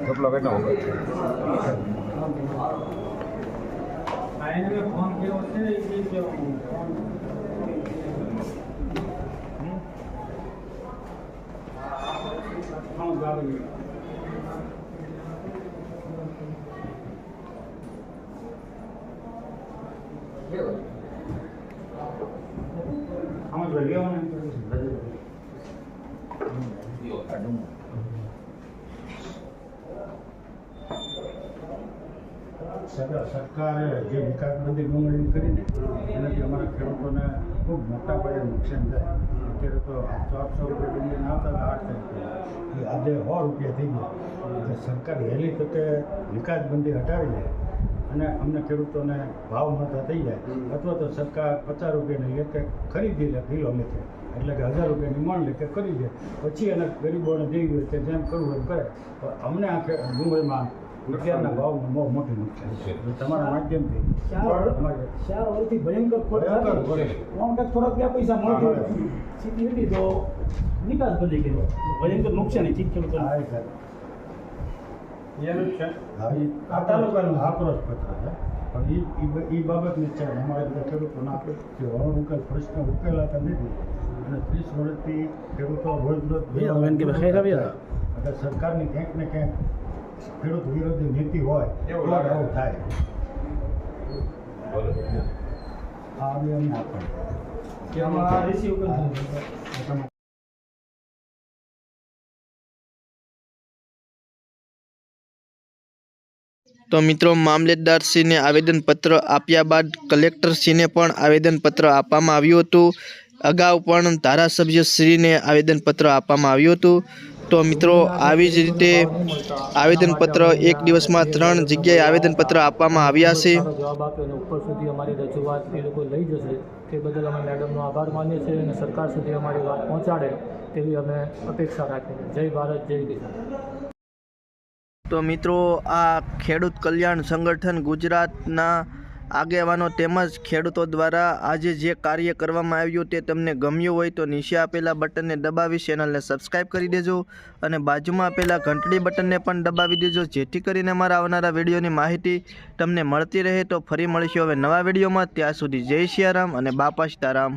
કેટલો કેટલો ફોન કેવો છે સરકારે જે વિકાસબંધી ગવર્મેન્ટ કરીને એનાથી અમારા ખેડૂતોને ખૂબ મોટા પાયે નુકસાન થાય. અત્યારે તો 800 રૂપિયા ડુંગળીને આવતા હતા 8 તારીખે, એ આજે 100 રૂપિયા થઈ ગયા. એટલે સરકાર વહેલી તકે વિકાસબંધી હટાવી જાય અને અમને ખેડૂતોને ભાવ મળતા થઈ જાય, અથવા તો સરકાર 50 રૂપિયાની લેખે ખરીદી લે કિલોમીટર, એટલે કે 1000 રૂપિયાની મણ લેખે કરી દે, પછી એને ગરીબોને દેવી હોય કે જેમ કરવું એમ કરે. અમને આ ડુંગળીમાં અત્યારના ભાવમાં બહુ મોટી નુકસાન છે. તમારા માધ્યમથી 4 વર્ષથી ભયંકર થોડાક પૈસા મળતો સ્થિતિ હતી તો નિકાસ બધી ગઈ, ભયંકર નુકસાની ચીજ ખેડૂતો આ તાલુકાનું આક્રોશ પત્ર છે. પણ એ બાબતની છે અમારા બધા ખેડૂતોને આપણે ઉકેલ પ્રશ્ન ઉકેલાતા નથી અને 30 વર્ષથી ખેડૂતો રોજ એટલે સરકારની ક્યાંક ને ક્યાંક ખેડૂત વિરોધી નીતિ હોય તો આવું થાય. આ બી અમને આપણ તો મિત્રો મામલેદારશ્રીને આવેદનપત્ર આપ્યા બાદ કલેક્ટરશ્રીને પણ આવેદનપત્ર આપવામાં આવ્યું હતું. અગાઉ પણ ધારાસભ્યશ્રીને આવેદનપત્ર આપવામાં આવ્યું હતું. તો મિત્રો આવી જ રીતે આવેદનપત્ર એક દિવસમાં 3 જગ્યાએ આવેદનપત્ર આપવામાં આવ્યા છે. જવાબ આપ્યો અને ઉપર સુધી અમારી રજૂઆત એ લોકો લઈ જશે તે બદલ અમે મેડમનો આભાર માનીએ છીએ અને સરકાર સુધી અમારી વાત પહોંચાડે તેવી અમે અપેક્ષા રાખીએ. જય ભારત, જય કિસાન. તો મિત્રો આ ખેડૂત કલ્યાણ સંગઠન ગુજરાતના આગેવાનો તેમજ ખેડૂતો દ્વારા આજે જે કાર્ય કરવામાં આવ્યું તે તમને ગમ્યું હોય તો નીચે આપેલા બટનને દબાવી ચેનલને સબસ્ક્રાઈબ કરી દેજો અને બાજુમાં આપેલા ઘંટડી બટનને પણ દબાવી દેજો, જેથી કરીને મારા આવનારા વિડીયોની માહિતી તમને મળતી રહે. તો ફરી મળીશું હવે નવા વિડીયોમાં. ત્યાં સુધી જય સિયારામ અને બાપા સીતારામ.